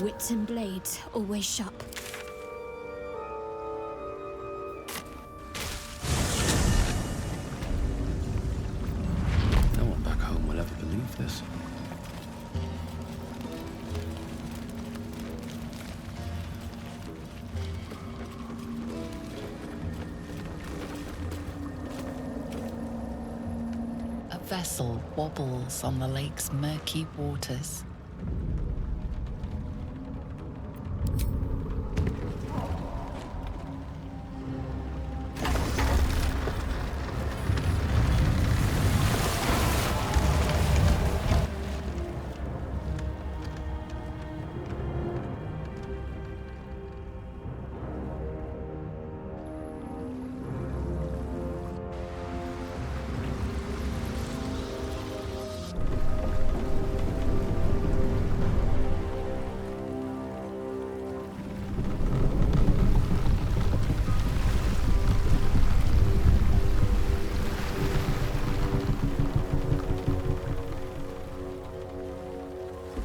Wits and blades always sharp. No one back home will ever believe this. A vessel wobbles on the lake's murky waters.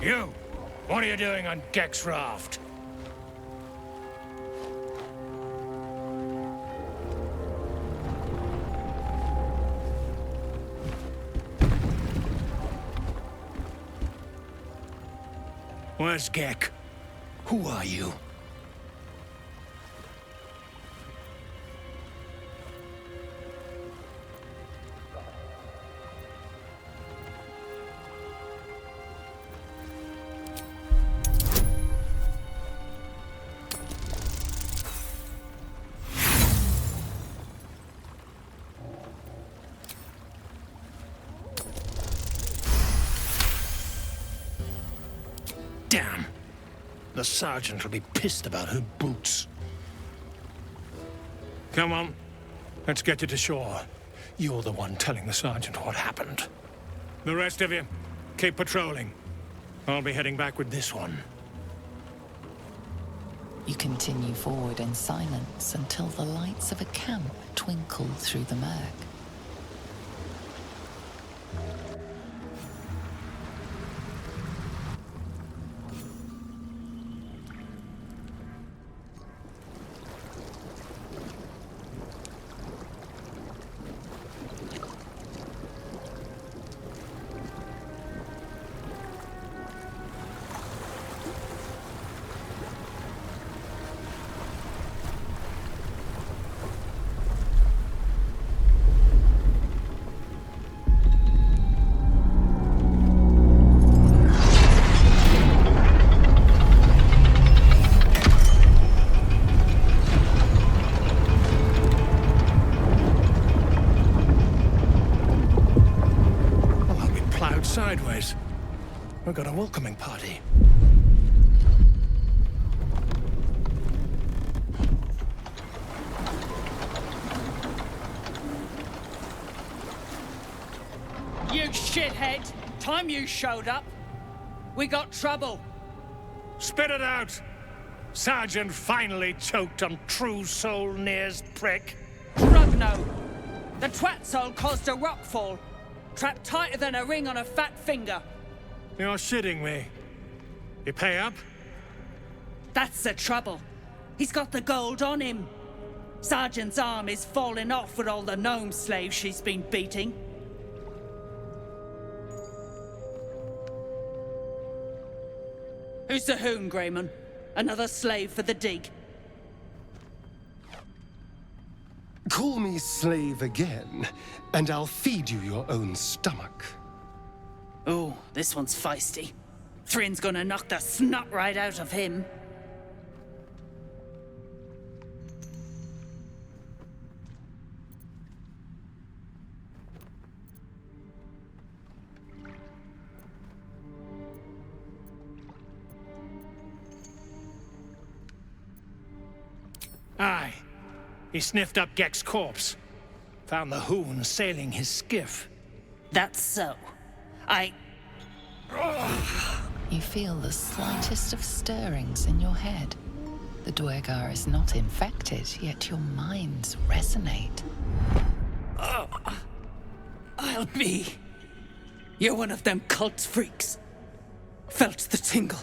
You! What are you doing on Gek's raft? Where's Gek? Who are you? Damn. The sergeant will be pissed about her boots. Come on. Let's get you to shore. You're the one telling the sergeant what happened. The rest of you, keep patrolling. I'll be heading back with this one. You continue forward in silence until the lights of a camp twinkle through the murk. Sideways. We've got a welcoming party. You shithead! Time you showed up. We got trouble. Spit it out! Sergeant finally choked on True Soul Near's prick. Rugno! The twat soul caused a rockfall. Trapped tighter than a ring on a fat finger. You're shitting me. You pay up? That's the trouble. He's got the gold on him. Sergeant's arm is falling off with all the gnome slaves she's been beating. Who's the hoon, Greyman? Another slave for the dig? Call me slave again, and I'll feed you your own stomach. Oh, this one's feisty. Thrin's gonna knock the snot right out of him. Aye. He sniffed up Gek's corpse. Found the hoon sailing his skiff. That's so. You feel the slightest of stirrings in your head. The dwergar is not infected, yet your minds resonate. I'll be. You're one of them cult freaks. Felt the tingle.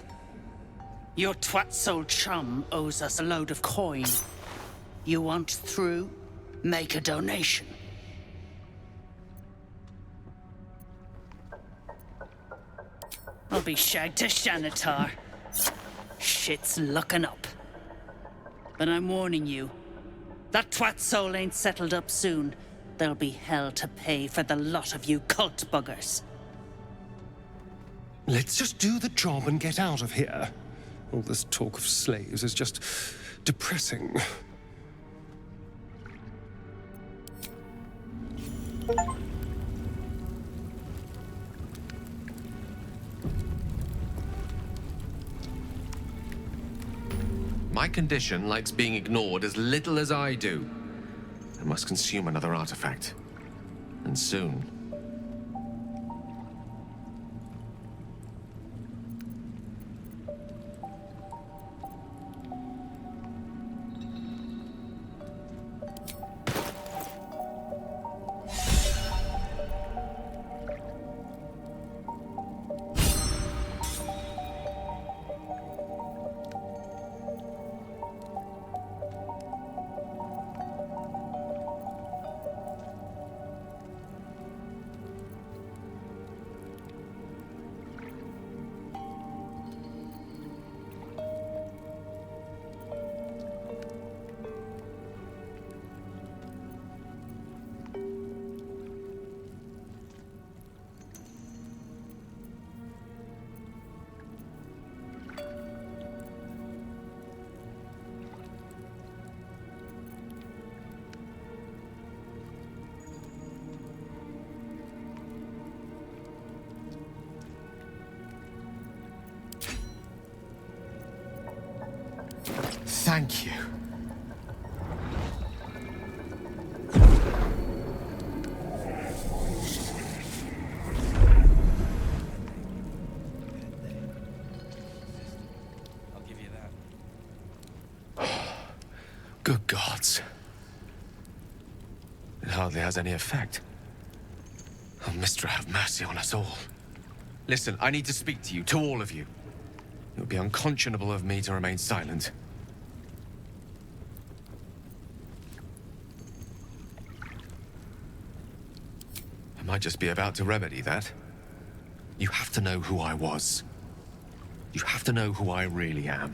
Your twat's old chum owes us a load of coin. You want through? Make a donation. I'll be shagged to Xanatar. Shit's looking up. But I'm warning you, that twat soul ain't settled up soon. There'll be hell to pay for the lot of you cult buggers. Let's just do the job and get out of here. All this talk of slaves is just depressing. My condition likes being ignored as little as I do. I must consume another artifact. And soon. Thank you. I'll give you that. Good gods. It hardly has any effect. Oh, Mistra, have mercy on us all. Listen, I need to speak to you, to all of you. It would be unconscionable of me to remain silent. I might just be about to remedy that. You have to know who I was. You have to know who I really am.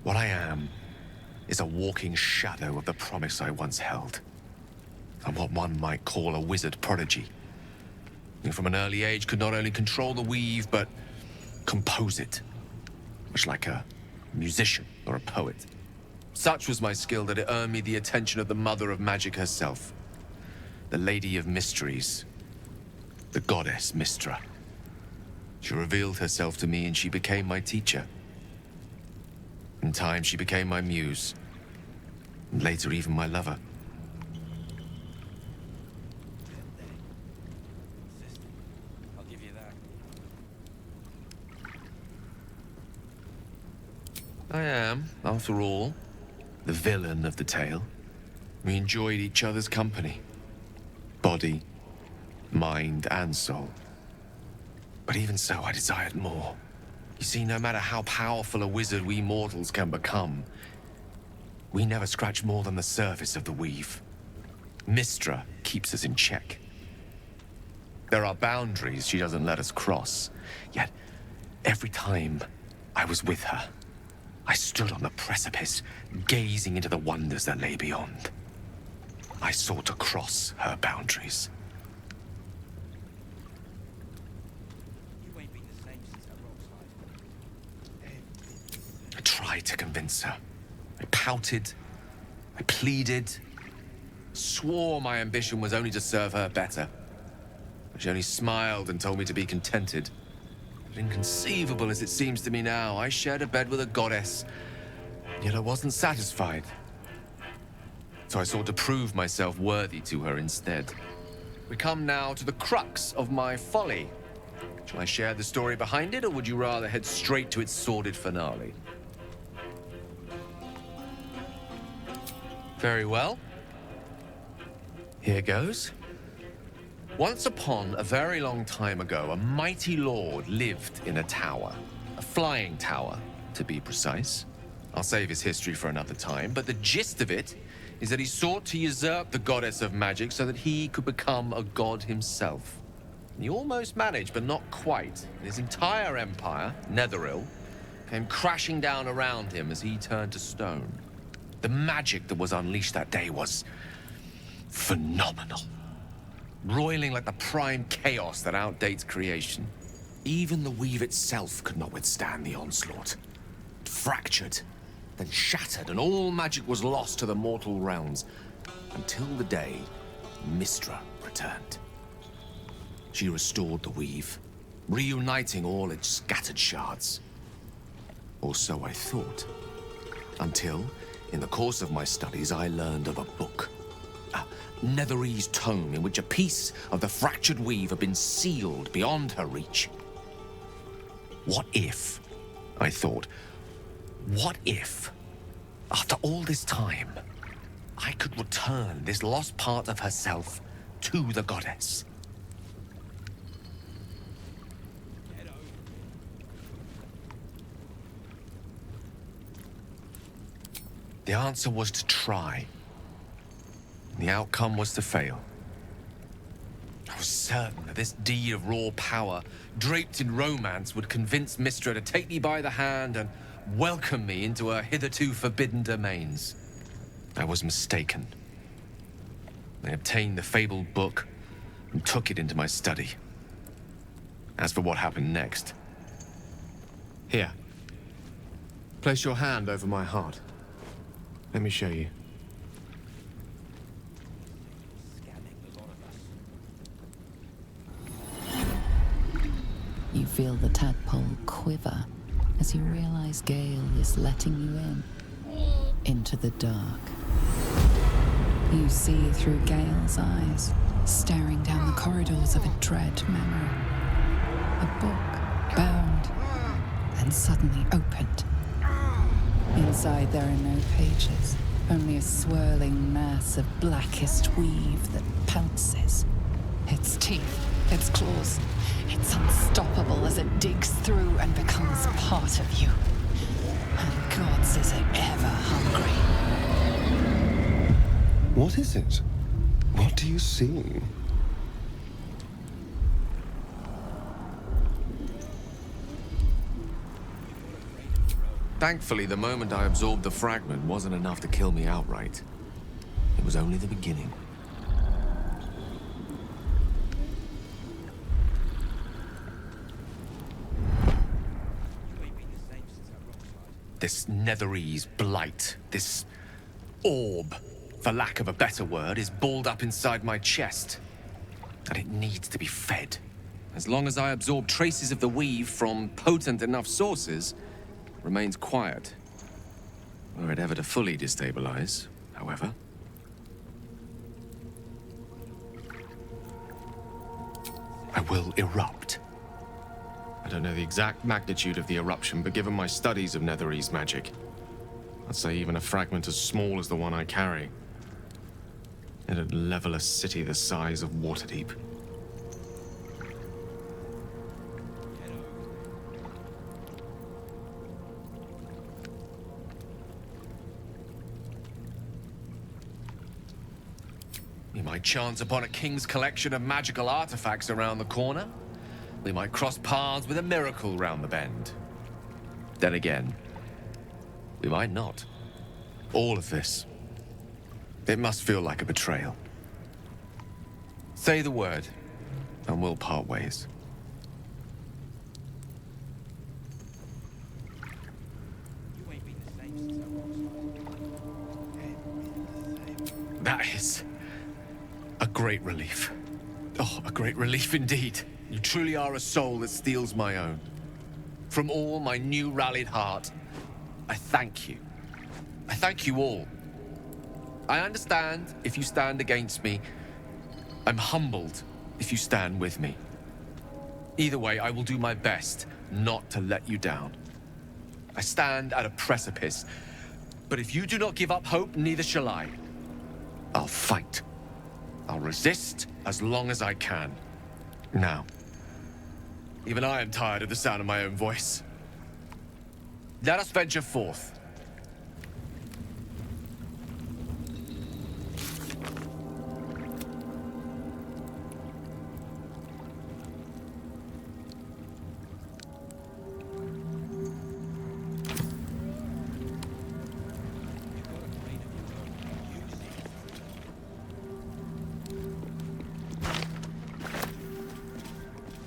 What I am is a walking shadow of the promise I once held. I'm what one might call a wizard prodigy. Who from an early age could not only control the weave, but compose it. Much like a musician or a poet. Such was my skill that it earned me the attention of the mother of magic herself. The Lady of Mysteries. The goddess Mistra. She revealed herself to me and she became my teacher. In time, she became my muse. And later, even my lover. I'll give you that. I am, after all, the villain of the tale. We enjoyed each other's company. Body, mind, and soul. But even so, I desired more. You see, no matter how powerful a wizard we mortals can become, we never scratch more than the surface of the weave. Mistra keeps us in check. There are boundaries she doesn't let us cross. Yet, every time I was with her, I stood on the precipice, gazing into the wonders that lay beyond. I sought to cross her boundaries. You ain't been the same since that rock slide. I tried to convince her. I pouted. I pleaded. Swore my ambition was only to serve her better. But she only smiled and told me to be contented. But inconceivable as it seems to me now, I shared a bed with a goddess, yet I wasn't satisfied. So I sought to prove myself worthy to her instead. We come now to the crux of my folly. Shall I share the story behind it, or would you rather head straight to its sordid finale? Very well. Here goes. Once upon a very long time ago, a mighty lord lived in a tower. A flying tower. to be precise. I'll save his history for another time, but the gist of it is that he sought to usurp the goddess of magic so that he could become a god himself. He almost managed, but not quite. His entire empire, Netheril, came crashing down around him as he turned to stone. The magic that was unleashed that day was phenomenal. Roiling like the prime chaos that outdates creation. Even the weave itself could not withstand the onslaught. It fractured, then shattered, and all magic was lost to the mortal realms, until the day Mystra returned. She restored the weave, reuniting all its scattered shards. Or so I thought. Until, in the course of my studies, I learned of a book. A Netherese tome in which a piece of the fractured weave had been sealed beyond her reach. What if, I thought, what if, after all this time, I could return this lost part of herself to the goddess? The answer was to try. The outcome was to fail. I was certain that this deed of raw power, draped in romance, would convince Mystra to take me by the hand and welcome me into her hitherto forbidden domains. I was mistaken. I obtained the fabled book and took it into my study. As for what happened next... Here. Place your hand over my heart. Let me show you. You feel the tadpole quiver as you realize Geyl is letting you in, into the dark. You see through Geyl's eyes, staring down the corridors of a dread memory. A book, bound, and suddenly opened. Inside there are no pages, only a swirling mass of blackest weave that pounces. Its teeth, its claws, it's unstoppable as it digs through and becomes part of you. And gods, is it ever hungry. What is it? What do you see? Thankfully, the moment I absorbed the fragment wasn't enough to kill me outright. It was only the beginning. This Netherese blight, this orb, for lack of a better word, is balled up inside my chest. And it needs to be fed. As long as I absorb traces of the weave from potent enough sources, remains quiet. Were it ever to fully destabilize, however. I will erupt. I don't know the exact magnitude of the eruption, but given my studies of Netherese magic, I'd say even a fragment as small as the one I carry, it'd level a city the size of Waterdeep. We might chance upon a king's collection of magical artifacts around the corner. We might cross paths with a miracle round the bend. Then again, we might not. All of this, it must feel like a betrayal. Say the word, and we'll part ways. That is a great relief. Oh, a great relief indeed. You truly are a soul that steals my own. From all my new rallied heart, I thank you. I thank you all. I understand if you stand against me. I'm humbled if you stand with me. Either way, I will do my best not to let you down. I stand at a precipice, but if you do not give up hope, neither shall I. I'll fight. I'll resist as long as I can. Now, even I am tired of the sound of my own voice. Let us venture forth.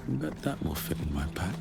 Bet that will fit in my pack.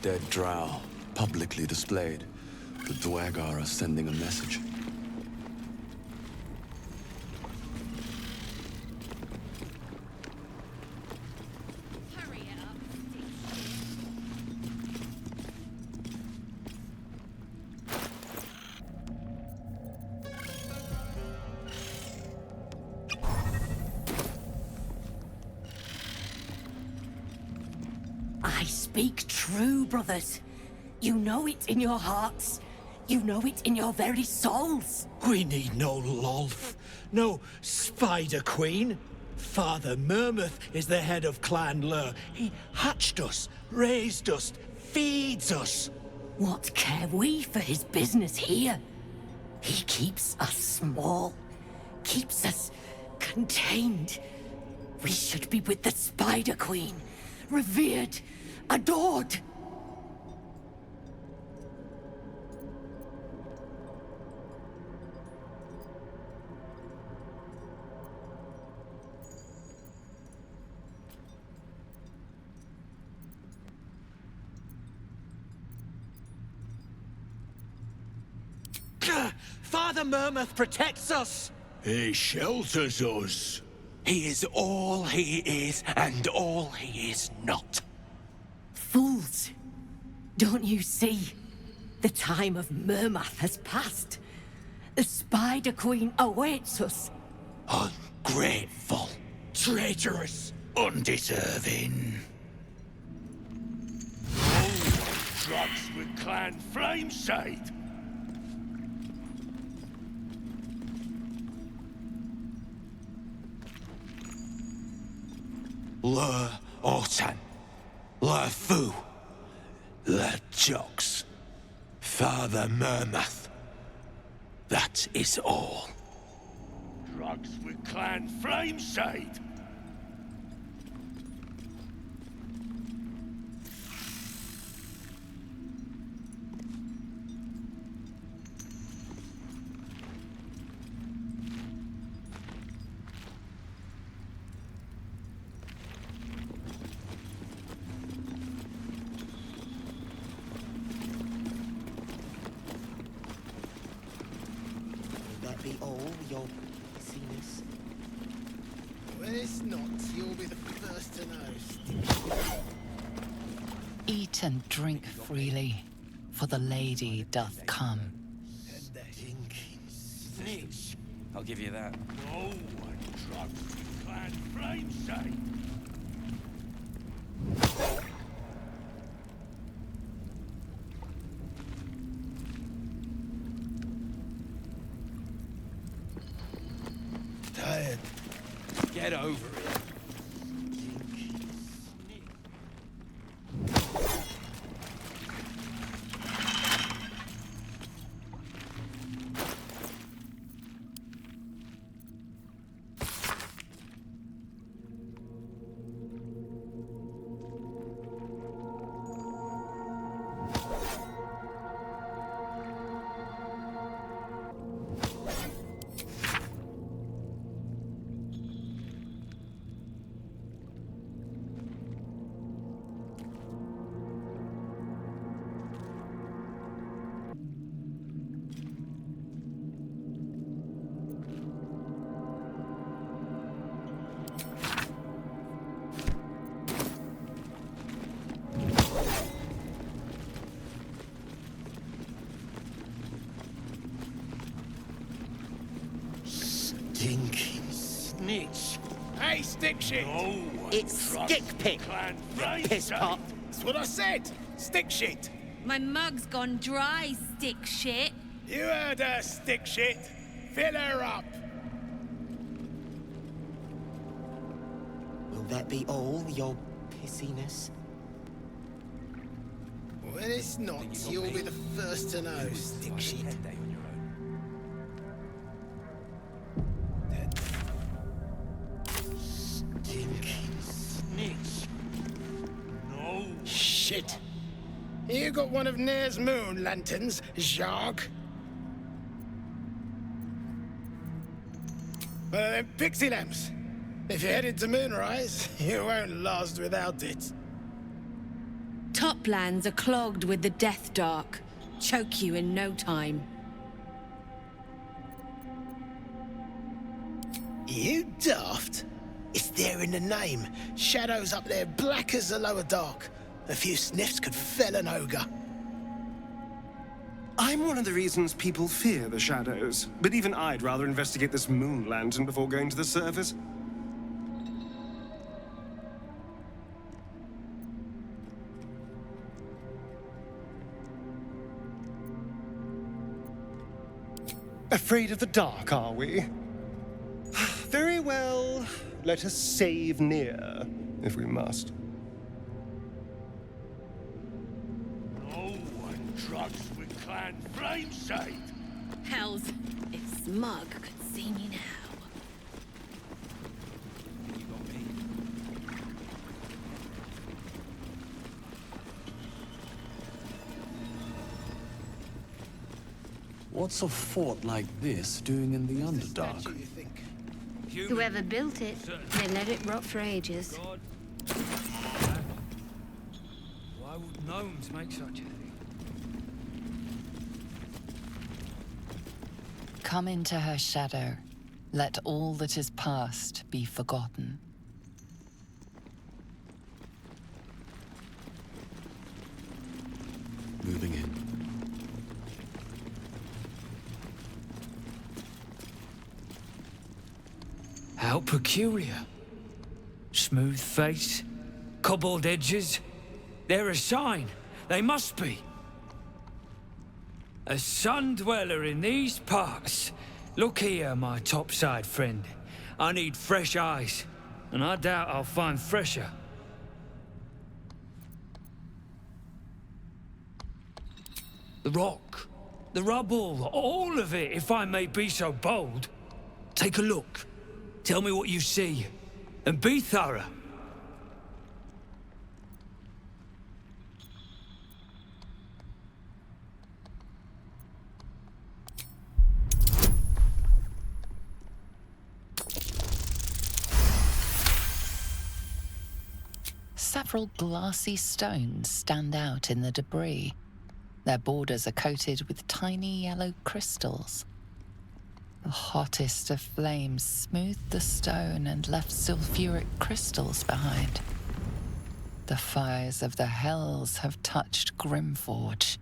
Dead drow, publicly displayed. The dwergar are sending a message. I speak true, brothers. You know it in your hearts. You know it in your very souls. We need no Lolth, no Spider Queen. Father Mermuth is the head of Clan Lur. He hatched us, raised us, feeds us. What care we for his business here? He keeps us small, keeps us contained. We should be with the Spider Queen, revered, adored. Father Mermuth protects us. He shelters us. He is all he is and all he is not. Fools! Don't you see? The time of Mermath has passed. The Spider Queen awaits us. Ungrateful, traitorous, undeserving. Drugs with Clan Flameshade. Le Ortan, Le Fou, Le Jocks, Father Mermuth. That is all. Drugs with Clan Flameshade. Be all your seniors. When it's not, you'll be the first to know. Eat and drink freely, for the lady doth come. Stinking snitch. I'll give you that. No one drugs with Clan clan flame shade. Tired. Get over it. Stinking snitch. Hey, stick shit! No. It's stick pick, Clan you flame piss shade. pot. That's what I said. Stick shit. My mug's gone dry, stick shit. You heard her, stick shit. Fill her up. Will that be all, your pissiness? When it's not, you'll be the first to know, stick shit. Stinking snitch. No. Shit. You got one of Nair's moon lanterns, Jacques? Well, then, pixie lamps. If you're headed to Moonrise, you won't last without it. Toplands are clogged with the Death Dark. Choke you in no time. You daft? It's there in the name. Shadows up there black as the lower dark. A few sniffs could fell an ogre. I'm one of the reasons people fear the shadows, but even I'd rather investigate this moon lantern before going to the surface. Afraid of the dark, are we? Very well. Let us save Nier, if we must. No one drugs with clan flame shade. Hells, if Smug could see me now. What's a fort like this doing in the Underdark? You think? Whoever built it, they let it rot for ages. Why would gnomes make such a thing? Come into her shadow. Let all that is past be forgotten. Moving in. How peculiar. Smooth face, cobbled edges. They're a sign. They must be. A sun dweller in these parts. Look here, my topside friend. I need fresh eyes, and I doubt I'll find fresher. The rock, the rubble, all of it, if I may be so bold. Take a look. Tell me what you see, and be thorough. Several glassy stones stand out in the debris. Their borders are coated with tiny yellow crystals. The hottest of flames smoothed the stone and left sulfuric crystals behind. The fires of the hells have touched Grimfordge.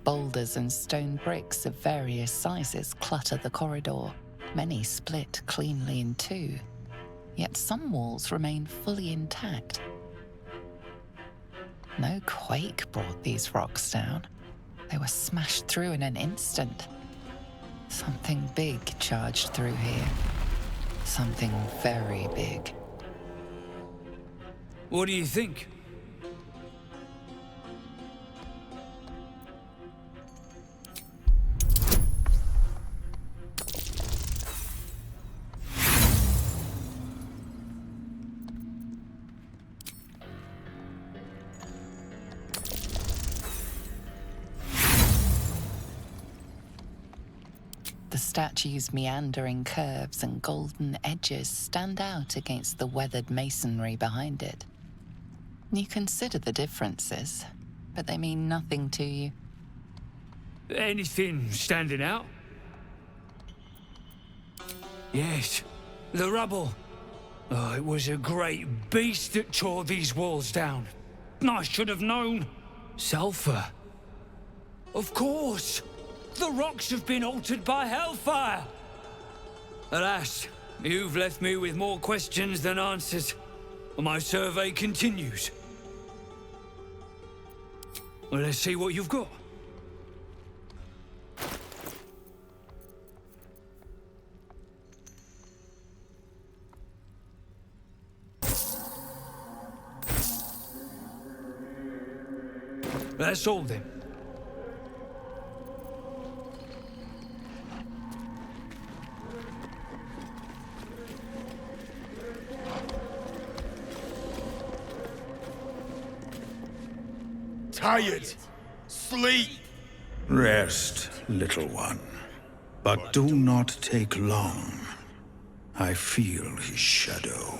Boulders and stone bricks of various sizes clutter the corridor. Many split cleanly in two, yet some walls remain fully intact. No quake brought these rocks down. They were smashed through in an instant. Something big charged through here. Something very big. What do you think? The statue's meandering curves and golden edges stand out against the weathered masonry behind it. You consider the differences, but they mean nothing to you. Anything standing out? Yes, the rubble. Oh, it was a great beast that tore these walls down. I should have known. Sulfur. Of course. The rocks have been altered by hellfire. Alas, you've left me with more questions than answers. My survey continues. Well, let's see what you've got. That's all then. Tired. Sleep. Rest, little one. But do not take long. I feel his shadow.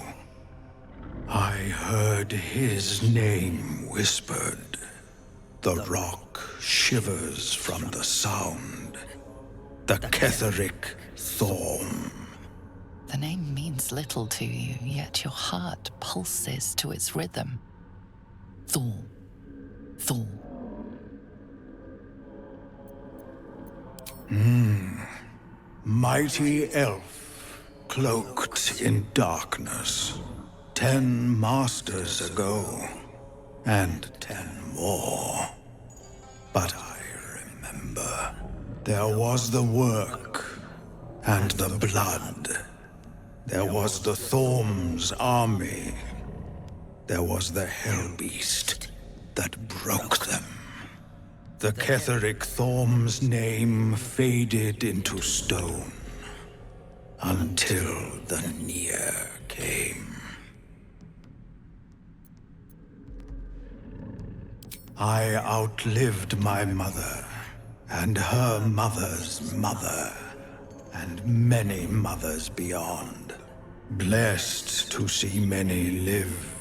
I heard his name whispered. The rock shivers from the sound. The Ketheric Thorm. The name means little to you, yet your heart pulses to its rhythm. Thorm. Thorm. Mighty elf, cloaked in darkness. 10 masters ago, and 10 more. But I remember. There was the work, and the blood. There was the Thorm's army. There was the Hellbeast that broke them. The Ketheric Thorm's name faded into stone until the Near came. I outlived my mother, and her mother's mother, and many mothers beyond. Blessed to see many live,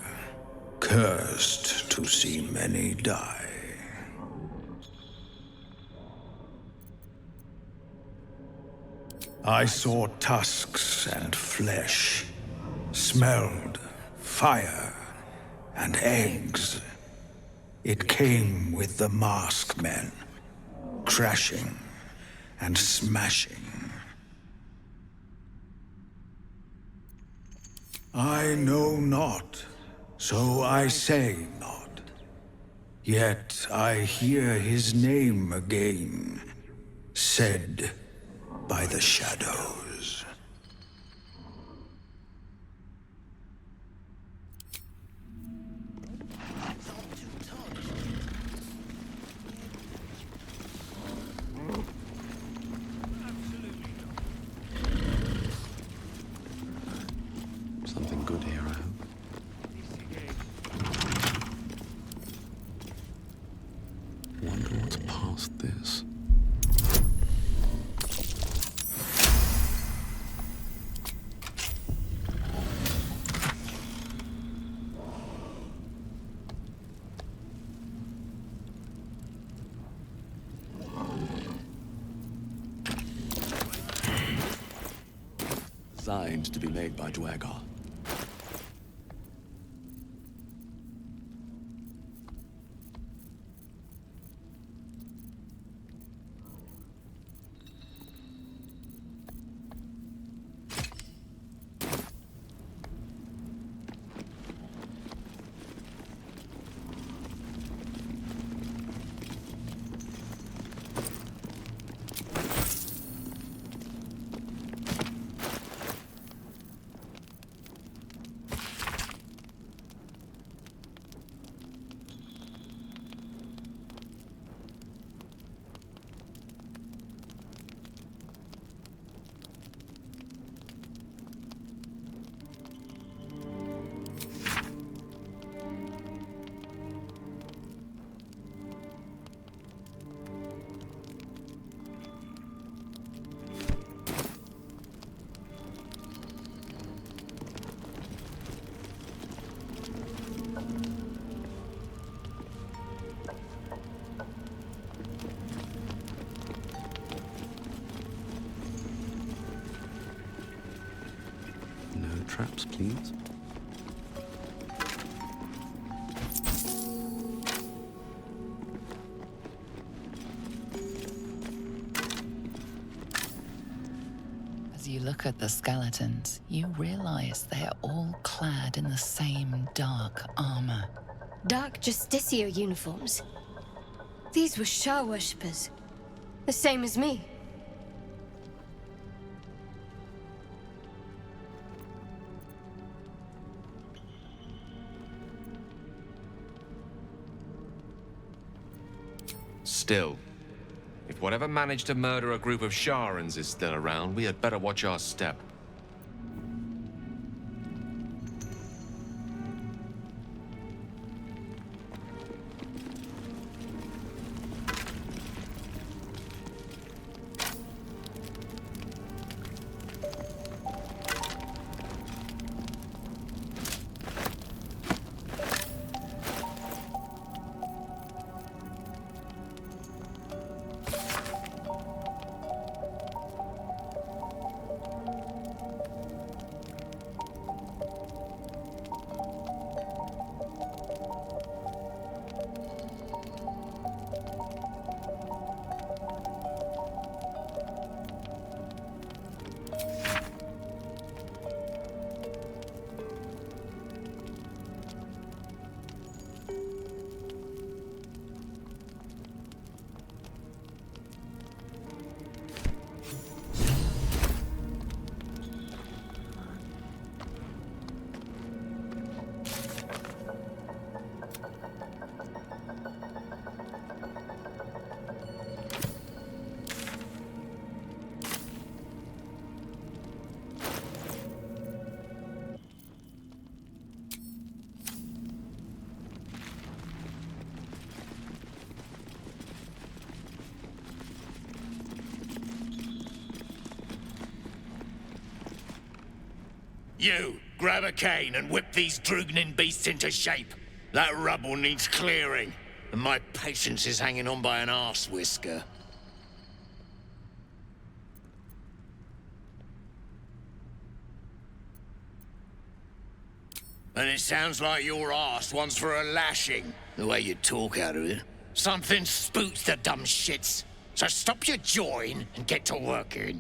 cursed to see many die. I saw tusks and flesh, smelled fire and eggs. It came with the masked men, crashing and smashing. I know not, so I say not. Yet I hear his name again, said by the shadows. Something good here, I hope. Wonder what's past this. Designed to be made by dwergar. traps, please? As you look at the skeletons, you realize they are all clad in the same dark armor. Dark Justicia uniforms. These were Shah worshippers. The same as me. Still, if whatever managed to murder a group of Sharans is still around, we had better watch our step. You, grab a cane and whip these droognin beasts into shape. That rubble needs clearing, and my patience is hanging on by an arse whisker. And it sounds like your arse wants for a lashing, the way you talk out of it. Something spooks the dumb shits, so stop your jawing and get to working.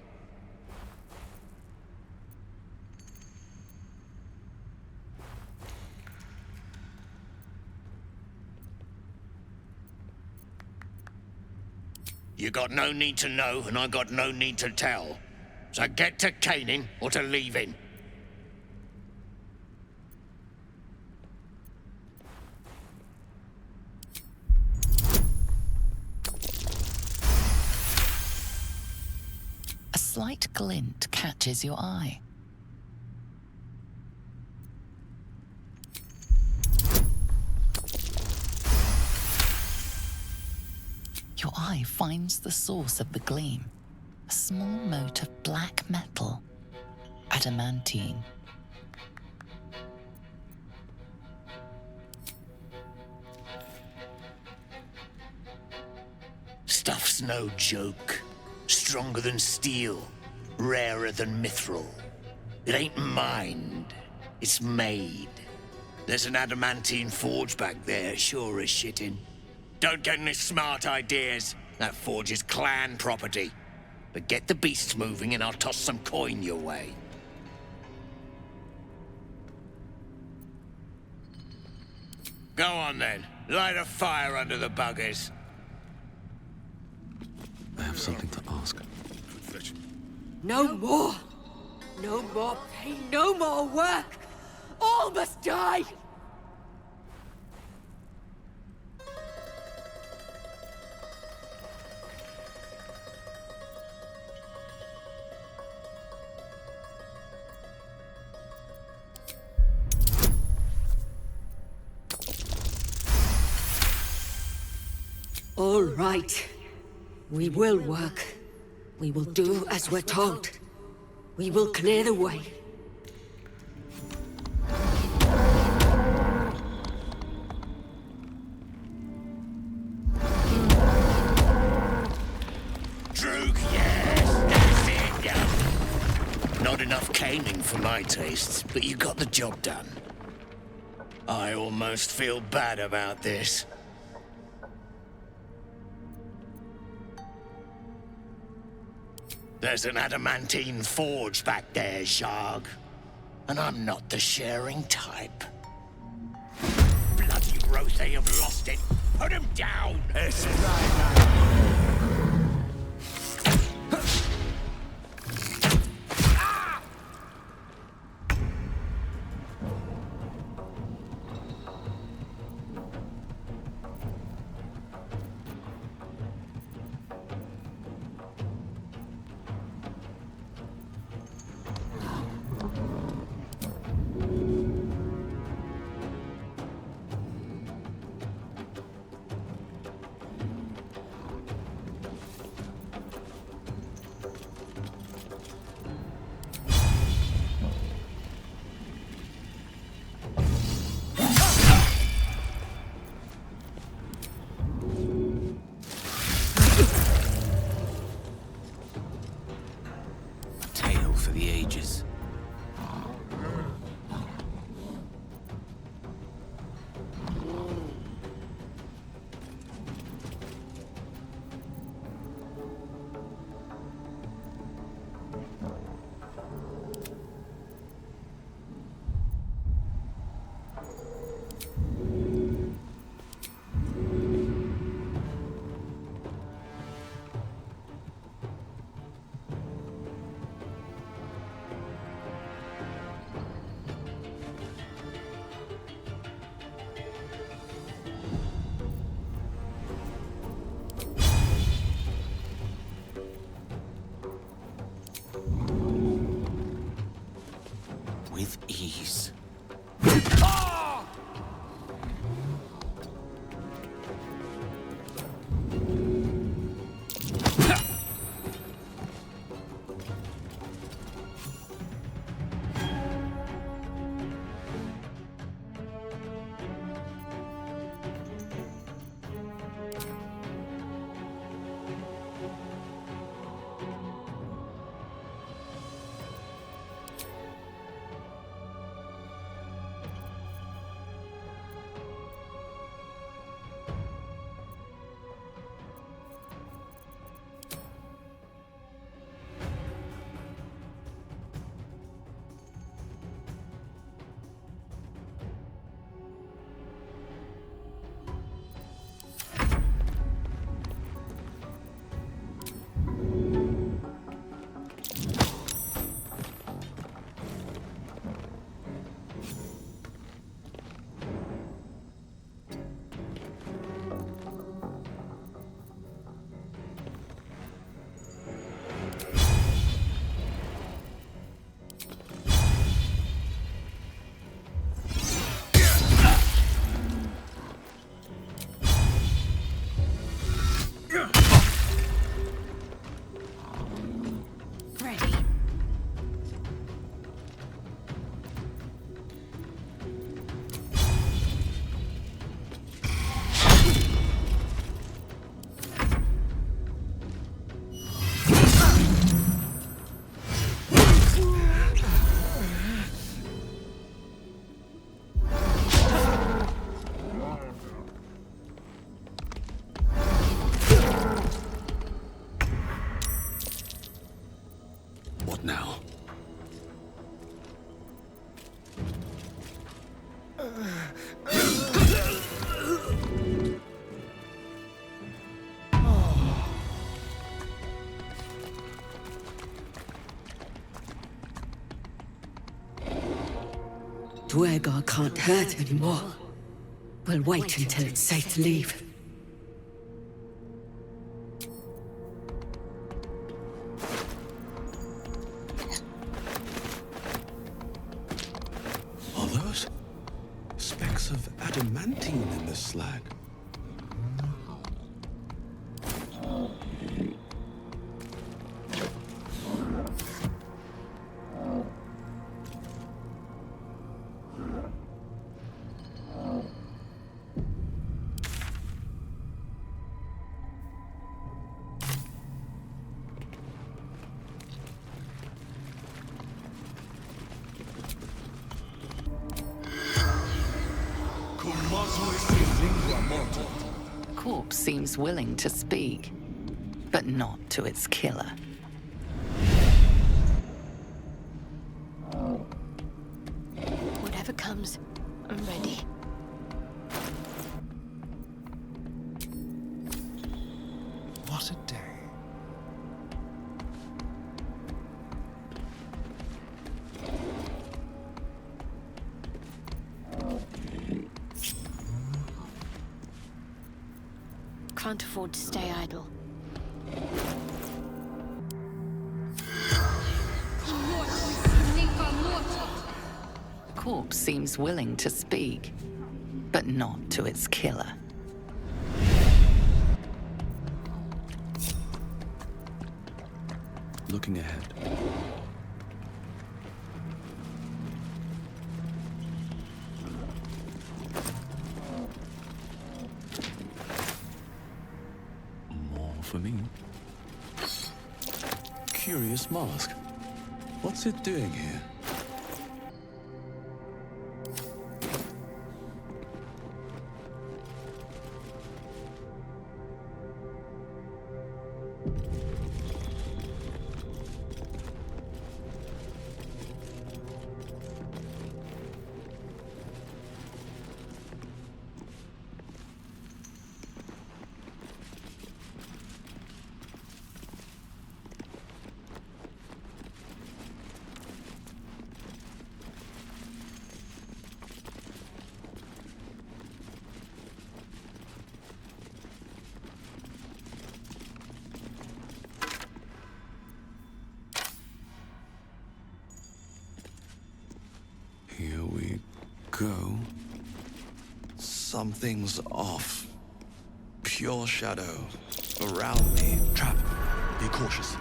You got no need to know, and I got no need to tell. So get to caning or to leaving. A slight glint catches your eye. Your eye finds the source of the gleam, a small mote of black metal, adamantine. Stuff's no joke. Stronger than steel, rarer than mithril. It ain't mined, it's made. There's an adamantine forge back there, sure as shitting. Don't get any smart ideas. That forge is clan property. But get the beasts moving and I'll toss some coin your way. Go on then. Light a fire under the buggers. I have something to ask. No more! No more pain, no more work! All must die! All right. We will work. We will do as we're told. We will clear the way. Droog, yes! That's it, yeah. Not enough caning for my tastes, but you got the job done. I almost feel bad about this. There's an adamantine forge back there, Zharg. And I'm not the sharing type. Bloody Roth, they have lost it. Put him down! With ease. Dwergar can't hurt anymore. We'll wait until it's safe to leave. Are those specks of adamantine in the slag? seems willing to speak, but not to its killer. Whatever comes, I'm ready. What a day. Can't afford to stay idle. The corpse seems willing to speak, but not to its killer. Looking ahead. More for me. Curious mask. What's it doing here? Here we go. Something's off. Pure shadow around me. Trap. Be cautious.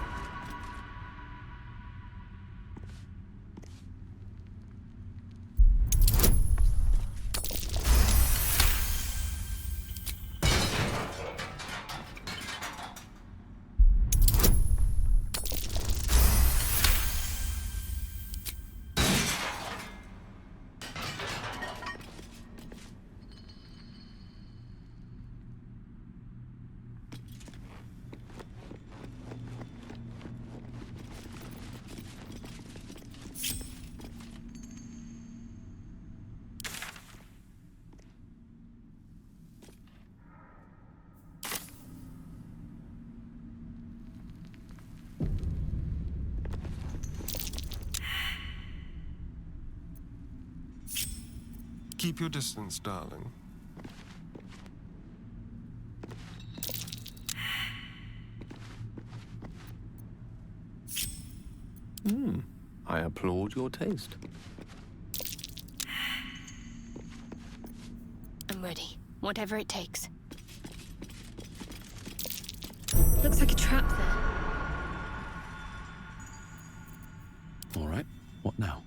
Keep your distance, darling. I applaud your taste. I'm ready. Whatever it takes. Looks like a trap there. All right, what now?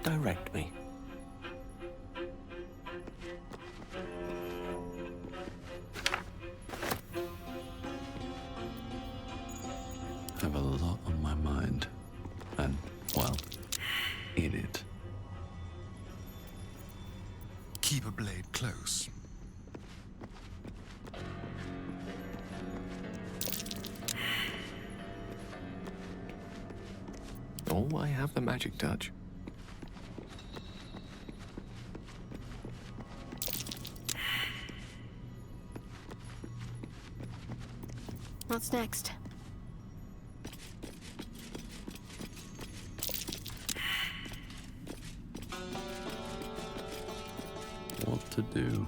Direct me. I have a lot on my mind. And, well, in it. Keep a blade close. Oh, I have the magic touch. What's next? What to do?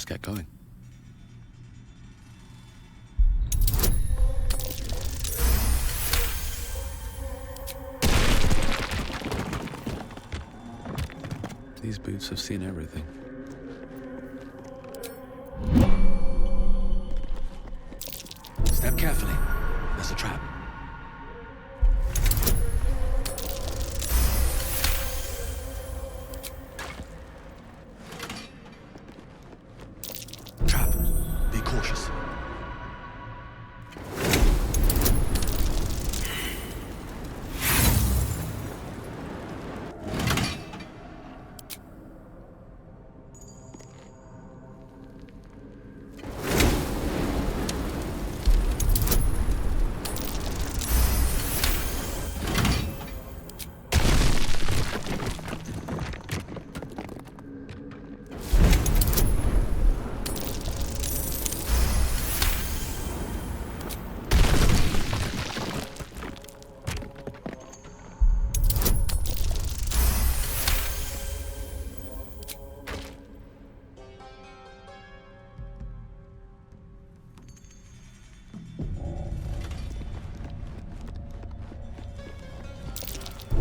Let's get going. These boots have seen everything. Step carefully. There's a trap. Trap. Be cautious.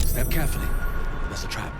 Step carefully. There's a trap.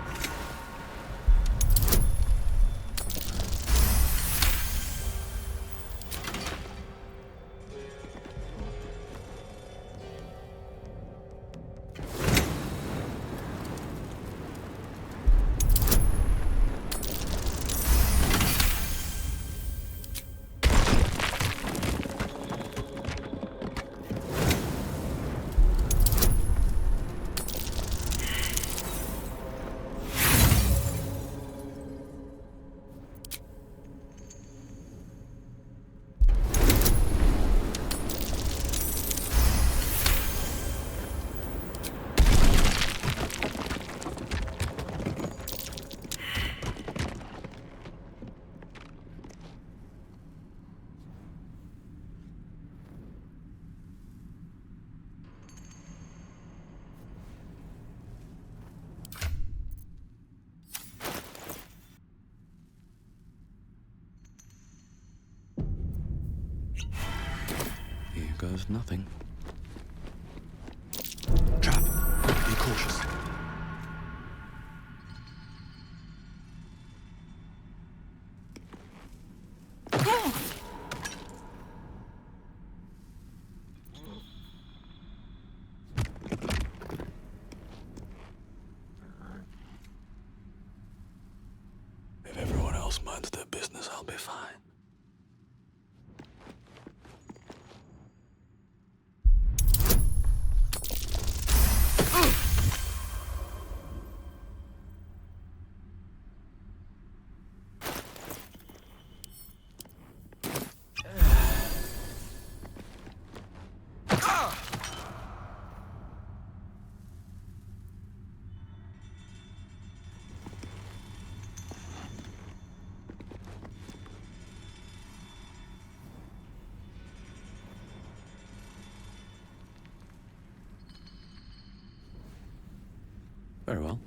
Here goes nothing. Trap. Be cautious. If everyone else minds their business, I'll be fine. Very well.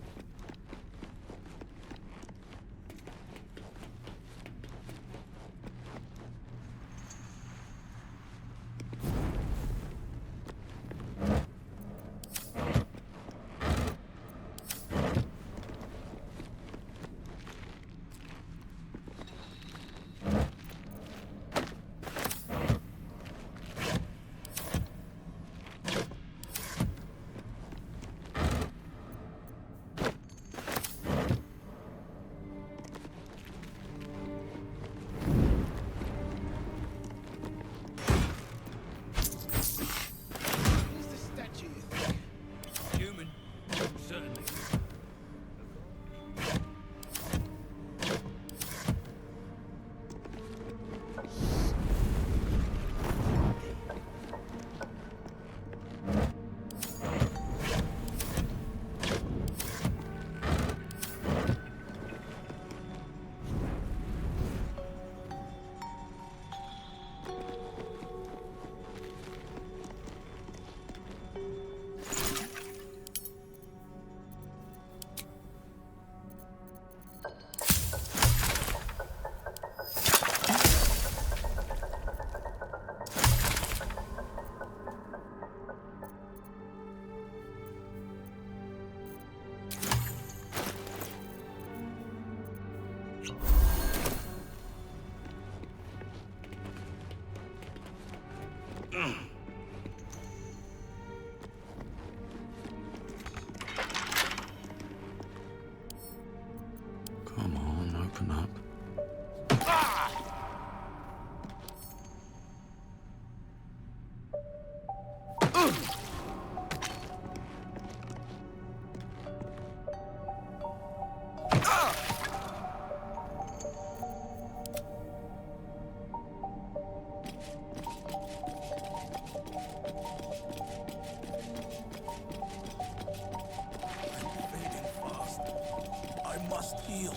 Steel.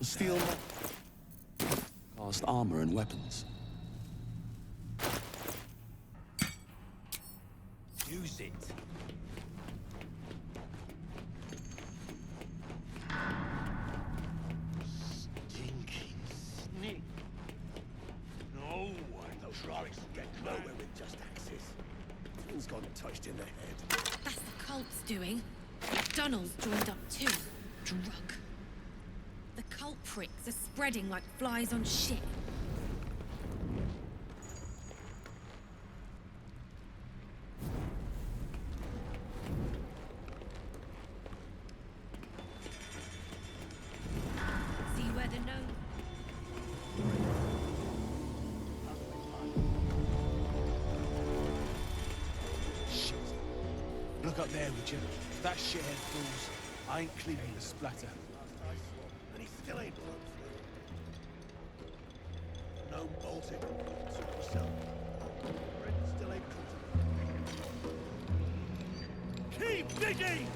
Steel cast armor and weapons. Use it. Stinking snake. No, those Rorys get nowhere with just axes. Things got touched in the head. That's the cult's doing. Donald's joined up too. Drug. The cult pricks are spreading like flies on shit. See where the gnome... Shit. Look up there, would you? If that shithead falls, I ain't cleaning the splatter. And he still ain't blown through. No bolted. Suit yourself. Still ain't cut. Keep digging!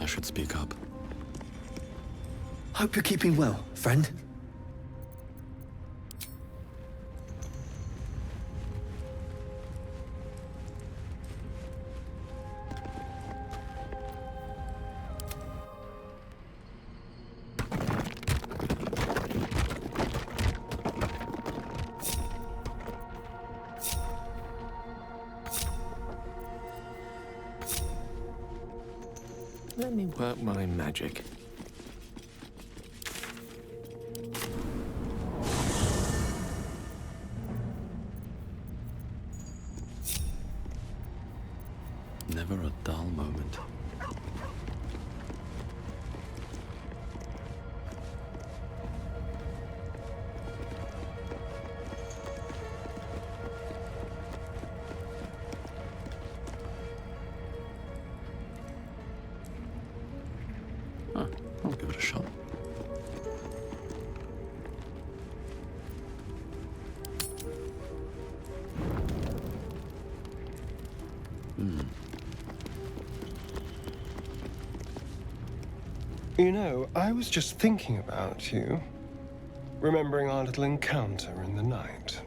I should speak up. Hope you're keeping well, friend. Let me work my magic. Never a dull moment. I'll give it a shot. You know, I was just thinking about you, remembering our little encounter in the night.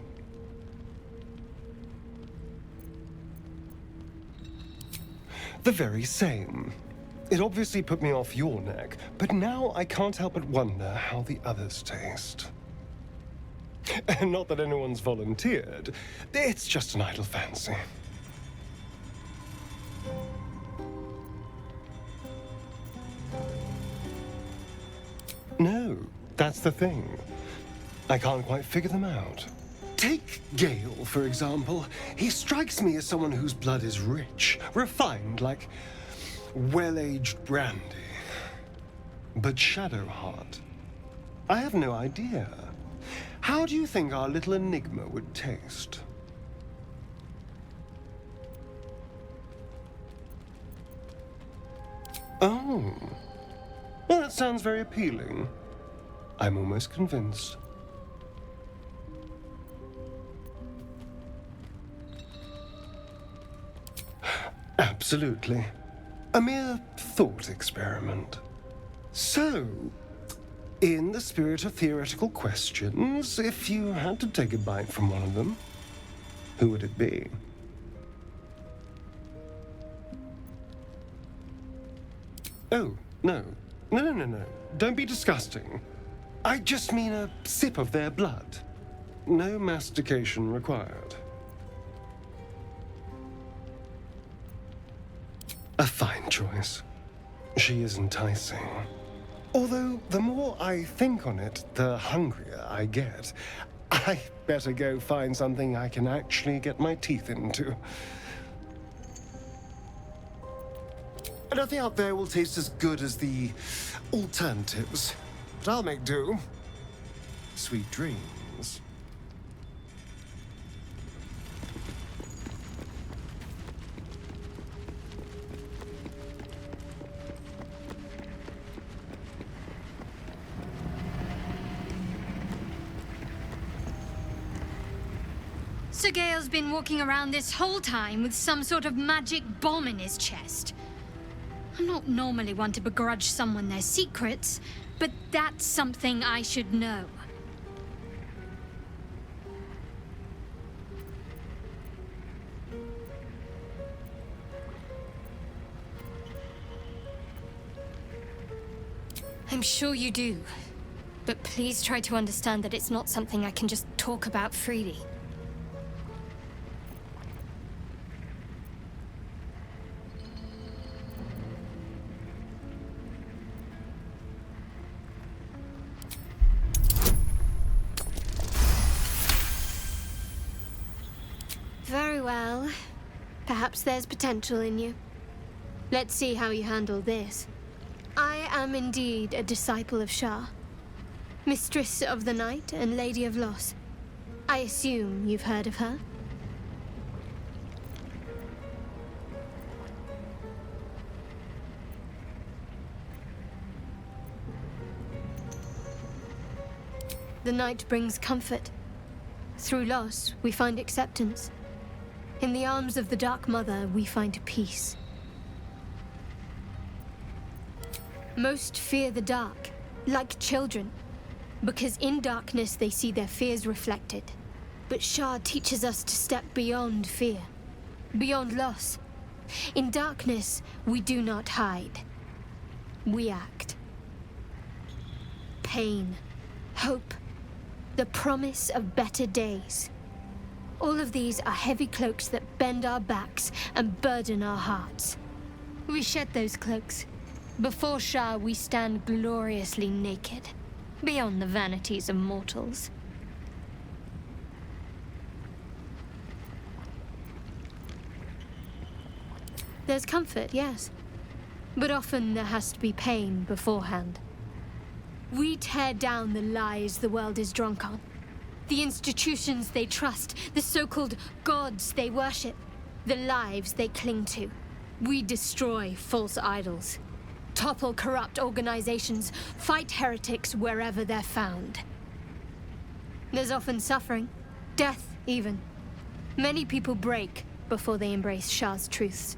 The very same. It obviously put me off your neck, but now I can't help but wonder how the others taste. Not that anyone's volunteered. It's just an idle fancy. No, that's the thing. I can't quite figure them out. Take Geyl, for example. He strikes me as someone whose blood is rich, refined, like well-aged brandy. But Shadowheart, I have no idea. How do you think our little enigma would taste? Oh. Well, that sounds very appealing. I'm almost convinced. Absolutely. A mere thought experiment. So, in the spirit of theoretical questions, if you had to take a bite from one of them, who would it be? Oh, no. No. Don't be disgusting. I just mean a sip of their blood. No mastication required. A fine choice. She is enticing. Although, the more I think on it, the hungrier I get. I better go find something I can actually get my teeth into. Nothing out there will taste as good as the alternatives. But I'll make do. Sweet dreams. Sir Geyl's been walking around this whole time with some sort of magic bomb in his chest. I'm not normally one to begrudge someone their secrets, but that's something I should know. I'm sure you do, but please try to understand that it's not something I can just talk about freely. Very well. Perhaps there's potential in you. Let's see how you handle this. I am indeed a disciple of Shah, Mistress of the Night and Lady of Loss. I assume you've heard of her? The night brings comfort. Through loss, we find acceptance. In the arms of the Dark Mother, we find peace. Most fear the dark, like children, because in darkness they see their fears reflected. But Shah teaches us to step beyond fear, beyond loss. In darkness, we do not hide. We act. Pain, hope, the promise of better days. All of these are heavy cloaks that bend our backs and burden our hearts. We shed those cloaks. Before Shah, we stand gloriously naked, beyond the vanities of mortals. There's comfort, yes. But often there has to be pain beforehand. We tear down the lies the world is drunk on. The institutions they trust, the so-called gods they worship, the lives they cling to. We destroy false idols, topple corrupt organizations, fight heretics wherever they're found. There's often suffering, death even. Many people break before they embrace Shah's truths.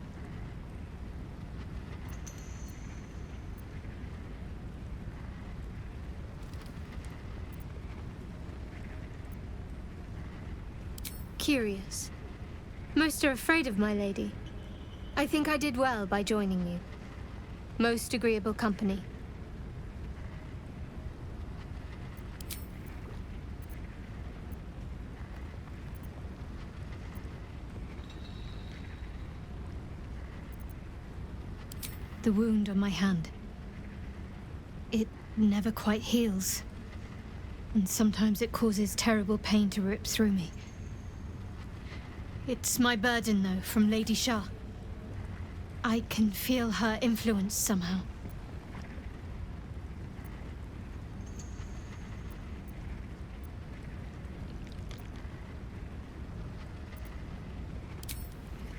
Curious. Most are afraid of my lady. I think I did well by joining you. Most agreeable company. The wound on my hand. It never quite heals. And sometimes it causes terrible pain to rip through me. It's my burden, though, from Lady Shah. I can feel her influence somehow.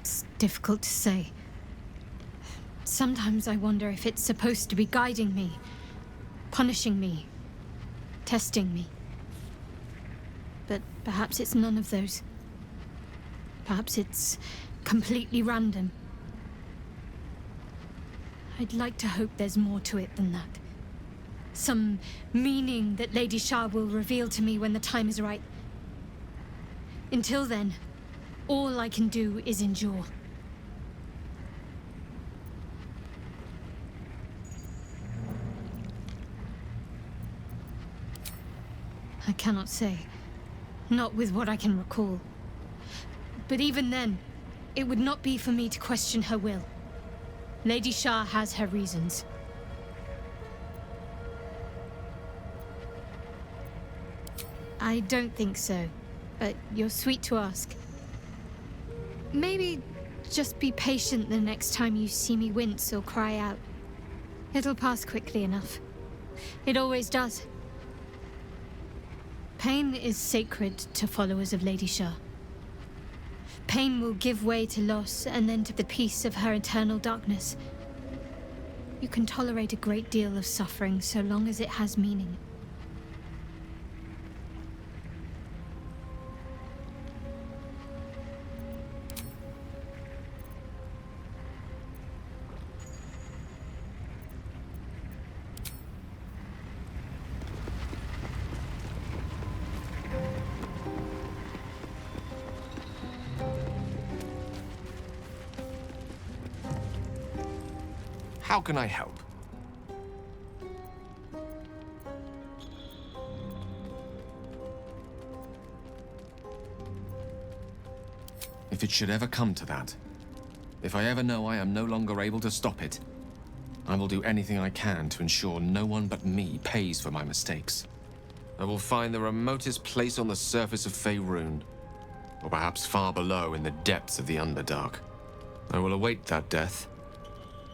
It's difficult to say. Sometimes I wonder if it's supposed to be guiding me, punishing me, testing me. But perhaps it's none of those. Perhaps it's completely random. I'd like to hope there's more to it than that. Some meaning that Lady Shah will reveal to me when the time is right. Until then, all I can do is endure. I cannot say. Not with what I can recall. But even then, it would not be for me to question her will. Lady Shah has her reasons. I don't think so, but you're sweet to ask. Maybe just be patient the next time you see me wince or cry out. It'll pass quickly enough. It always does. Pain is sacred to followers of Lady Shah. Pain will give way to loss and then to the peace of her eternal darkness. You can tolerate a great deal of suffering so long as it has meaning. How can I help? If it should ever come to that, if I ever know I am no longer able to stop it, I will do anything I can to ensure no one but me pays for my mistakes. I will find the remotest place on the surface of Faerun, or perhaps far below in the depths of the Underdark. I will await that death,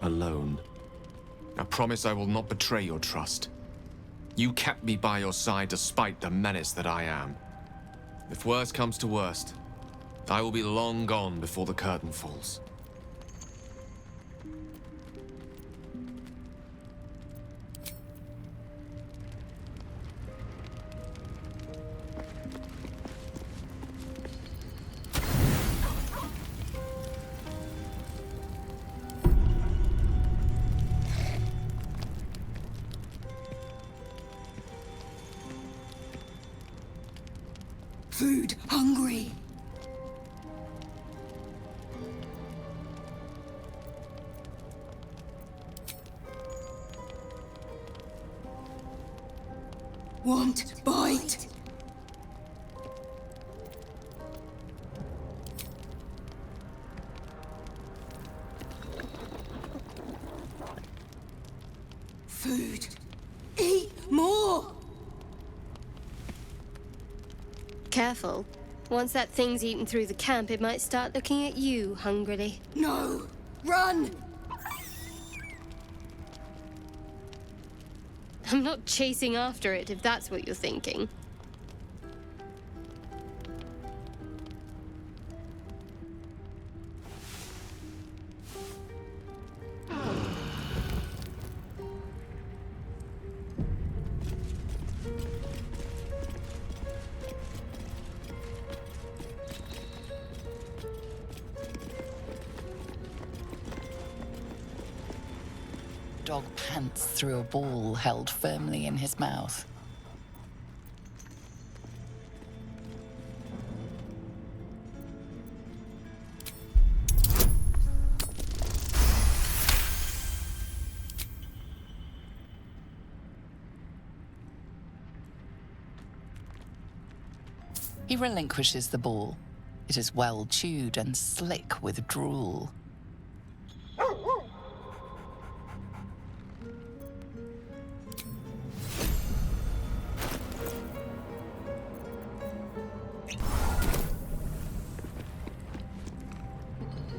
alone. I promise I will not betray your trust. You kept me by your side despite the menace that I am. If worst comes to worst, I will be long gone before the curtain falls. Food hungry. Want bite. Food. Eat more. Careful. Once that thing's eaten through the camp, it might start looking at you hungrily. No. Run. I'm not chasing after it, if that's what you're thinking. Dog pants through a ball held firmly in his mouth. He relinquishes the ball. It is well chewed and slick with drool.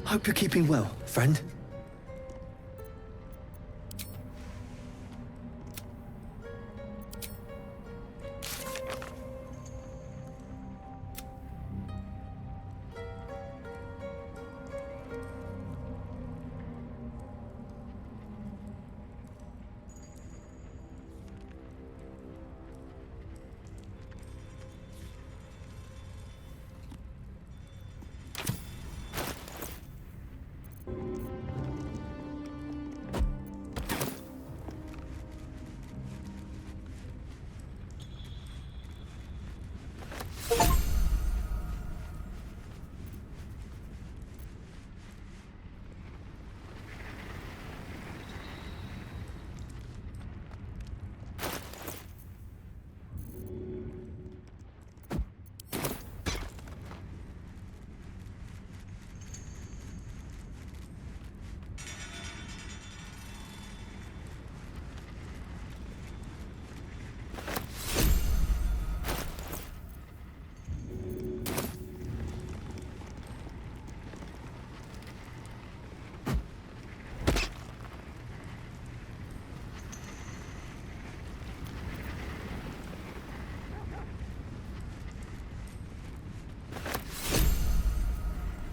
Hope you're keeping well, friend.